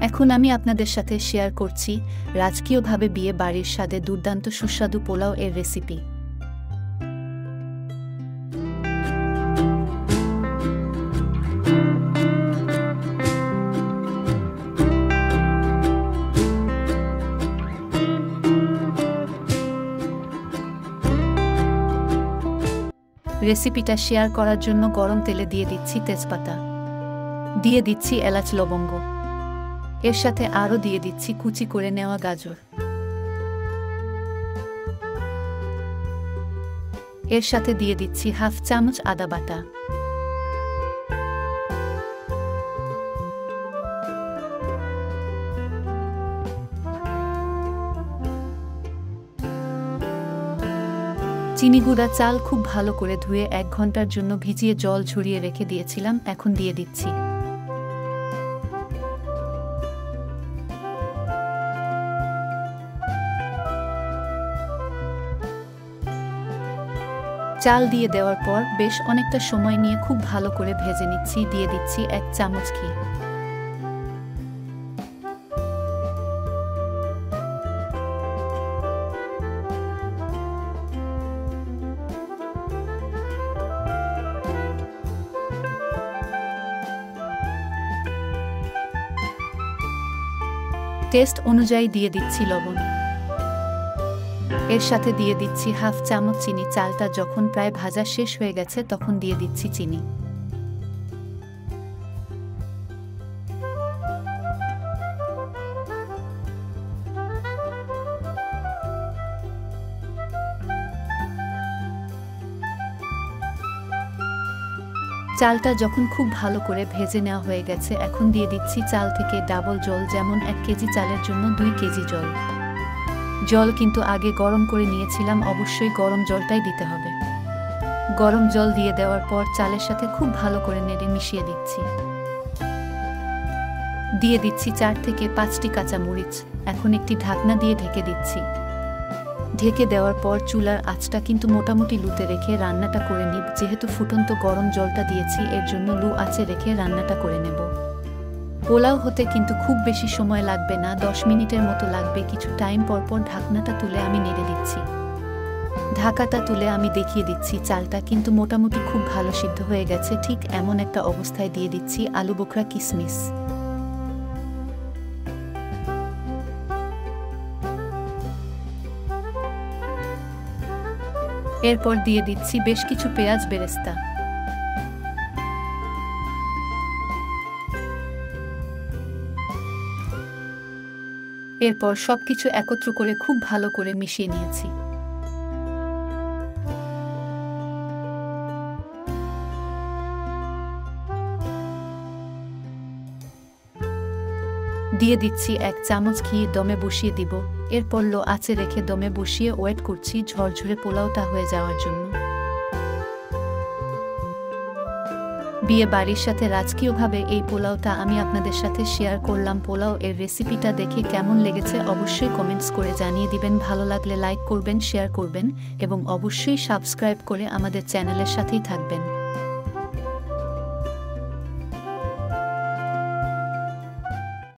এখন আমি আপনাদের সাথে শেয়ার করছি রাজকীয়ভাবে বিয়ে বাড়ির স্বাদে দুর্দান্ত সুস্বাদু পোলাও এর রেসিপি। রেসিপিটা শেয়ার করার জন্য গরম তেলে দিয়ে দিচ্ছি তেজপাতা, দিয়ে দিচ্ছি এলাচ লবঙ্গ, এর সাথে আরও দিয়ে দিচ্ছি কুচি করে নেওয়া গাজর, এর সাথে দিয়ে দিচ্ছি হাফ চামচ আদা বাটা, চিনি গুঁড়া চাল খুব ভালো করে ধুয়ে 1 ঘন্টার জন্য ভিজিয়ে জল ঝরিয়ে রেখে দিয়েছিলাম, এখন দিয়ে দিচ্ছি। চাল দিয়ে দেওয়ার পর বেশ অনেকটা সময় নিয়ে খুব ভালো করে ভেজে নিচ্ছি, দিয়ে দিচ্ছি 1 চামচ ঘি। টেস্ট অনুযায়ী দিয়ে দিচ্ছি লবণ, এর সাথে দিয়ে দিচ্ছি হাফ চামচ চিনি। চালটা যখন প্রায় ভাজা শেষ হয়ে গেছে তখন দিয়ে দিচ্ছি চিনি। চালটা যখন খুব ভালো করে ভেজে নেওয়া হয়ে গেছে, এখন দিয়ে দিচ্ছি চাল থেকে ডাবল জল, যেমন 1 কেজি চালের জন্য 2 কেজি জল। জল কিন্তু আগে গরম করে নিয়েছিলাম, অবশ্যই গরম জলটাই দিতে হবে। গরম জল দিয়ে দেওয়ার পর চালের সাথে খুব ভালো করে নেড়ে মিশিয়ে দিচ্ছি। দিয়ে দিচ্ছি 4 থেকে 5টি কাঁচা মরিচ। এখন একটি ঢাকনা দিয়ে ঢেকে দিচ্ছি। ঢেকে দেওয়ার পর চুলার আঁচটা কিন্তু মোটামুটি লুতে রেখে রান্নাটা করে নিব। যেহেতু ফুটন্ত গরম জলটা দিয়েছি, এর জন্য লো আঁচে রেখে রান্নাটা করে নেব। পোলাও হতে কিন্তু খুব বেশি সময় লাগবে না, 10 মিনিটের মতো লাগবে। কিছু টাইম পর পর ঢাকনাটা তুলে আমি নেড়ে দিচ্ছি। ঢাকাটা তুলে আমি দেখিয়ে দিচ্ছি চালটা কিন্তু মোটামুটি খুব ভালো সিদ্ধ হয়ে গেছে। ঠিক এমন একটা অবস্থায় দিয়ে দিচ্ছি আলু বোখরা কিশমিশ। এরপর দিয়ে দিচ্ছি বেশ কিছু পেঁয়াজ বেরেস্তা। এরপর সবকিছু একত্র করে খুব ভালো করে মিশিয়ে নিয়েছি। দিয়ে দিচ্ছি 1 চামচ ঘি। দমে বসিয়ে দিব। এরপর লো আঁচে রেখে দমে বসিয়ে ওয়েট করছি ঝরঝরে পোলাওটা হয়ে যাওয়ার জন্য। বিয়ে বাড়ির সাথে রাজকীয়ভাবে এই পোলাওটা আমি আপনাদের সাথে শেয়ার করলাম। পোলাও এর রেসিপিটা দেখে কেমন লেগেছে অবশ্যই কমেন্টস করে জানিয়ে দিবেন। ভালো লাগলে লাইক করবেন, শেয়ার করবেন এবং অবশ্যই সাবস্ক্রাইব করে আমাদের চ্যানেলের সাথেই থাকবেন।